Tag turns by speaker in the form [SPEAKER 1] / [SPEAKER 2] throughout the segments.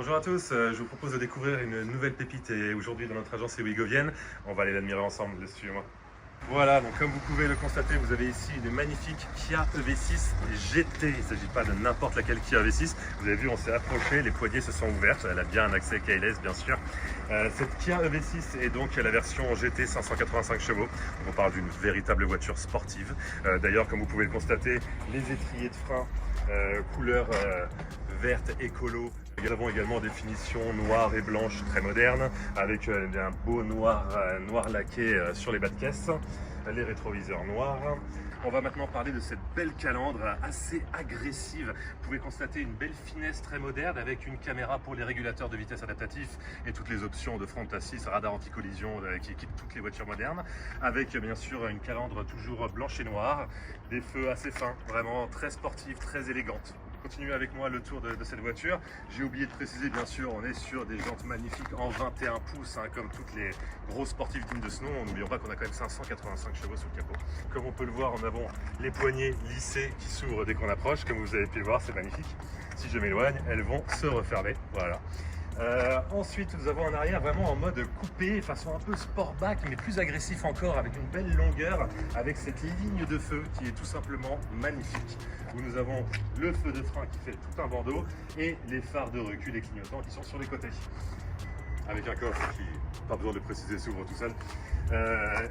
[SPEAKER 1] Bonjour à tous, je vous propose de découvrir une nouvelle pépite et aujourd'hui dans notre agence Ewigovienne, on va aller l'admirer ensemble, suivez-moi. Voilà, donc comme vous pouvez le constater, vous avez ici une magnifique Kia EV6 GT. Il ne s'agit pas de n'importe laquelle Kia EV6. Vous avez vu, on s'est approché, les poignées se sont ouvertes. Elle a bien un accès keyless, bien sûr. Cette Kia EV6 est donc la version GT 585 chevaux. On parle d'une véritable voiture sportive. D'ailleurs, comme vous pouvez le constater, les étriers de frein couleur verte écolo. Nous avons également des finitions noires et blanches très modernes avec un beau noir laqué sur les bas de caisse, les rétroviseurs noirs. On va maintenant parler de cette belle calandre assez agressive. Vous pouvez constater une belle finesse très moderne avec une caméra pour les régulateurs de vitesse adaptatifs et toutes les options de front assist, radar anti-collision qui équipent toutes les voitures modernes. Avec bien sûr une calandre toujours blanche et noire, des feux assez fins, vraiment très sportifs, très élégantes. Continuez avec moi le tour de cette voiture. J'ai oublié de préciser, bien sûr, on est sur des jantes magnifiques en 21 pouces, comme toutes les gros sportifs dignes de ce nom. N'oublions pas qu'on a quand même 585 chevaux sous le capot. Comme on peut le voir, on a les poignées lissées qui s'ouvrent dès qu'on approche. Comme vous avez pu le voir, c'est magnifique. Si je m'éloigne, elles vont se refermer. Voilà. Ensuite, nous avons en arrière vraiment en mode coupé, façon un peu sportback, mais plus agressif encore, avec une belle longueur, avec cette ligne de feu qui est tout simplement magnifique. Où nous avons le feu de frein qui fait tout un bandeau et les phares de recul et clignotants qui sont sur les côtés. Avec un coffre qui, pas besoin de le préciser, s'ouvre tout seul.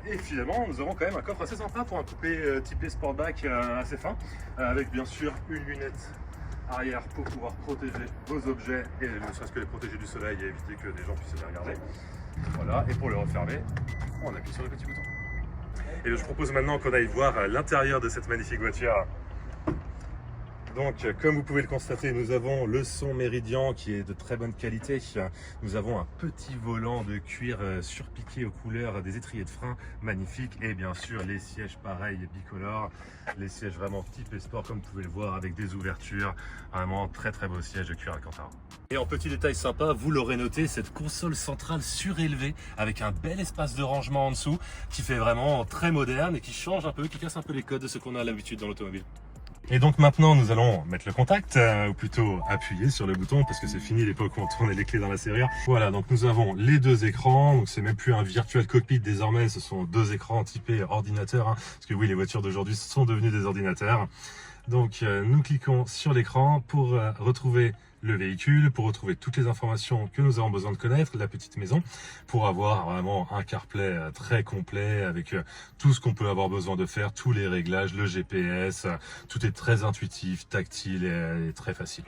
[SPEAKER 1] Et finalement, nous avons quand même un coffre assez sympa pour un coupé typé sportback assez fin, avec bien sûr une lunette arrière pour pouvoir protéger vos objets et ne serait-ce que les protéger du soleil et éviter que des gens puissent les regarder. Voilà, et pour le refermer, on appuie sur le petit bouton. Et je propose maintenant qu'on aille voir l'intérieur de cette magnifique voiture. Donc, comme vous pouvez le constater, nous avons le son Meridian qui est de très bonne qualité. Nous avons un petit volant de cuir surpiqué aux couleurs des étriers de frein magnifiques. Et bien sûr, les sièges pareils, bicolores. Les sièges vraiment type sport, comme vous pouvez le voir, avec des ouvertures. Vraiment très très beau siège de cuir alcantara. Et en petit détail sympa, vous l'aurez noté, cette console centrale surélevée avec un bel espace de rangement en dessous qui fait vraiment très moderne et qui change un peu, qui casse un peu les codes de ce qu'on a l'habitude dans l'automobile. Et donc maintenant nous allons mettre le contact, ou plutôt appuyer sur le bouton parce que c'est fini l'époque où on tournait les clés dans la serrure. Voilà, donc nous avons les deux écrans, donc c'est même plus un virtual cockpit désormais, ce sont deux écrans typés ordinateur, parce que oui, les voitures d'aujourd'hui sont devenues des ordinateurs. Donc nous cliquons sur l'écran pour retrouver le véhicule, pour retrouver toutes les informations que nous avons besoin de connaître, la petite maison, pour avoir vraiment un CarPlay très complet avec tout ce qu'on peut avoir besoin de faire, tous les réglages, le GPS, tout est très intuitif, tactile et très facile.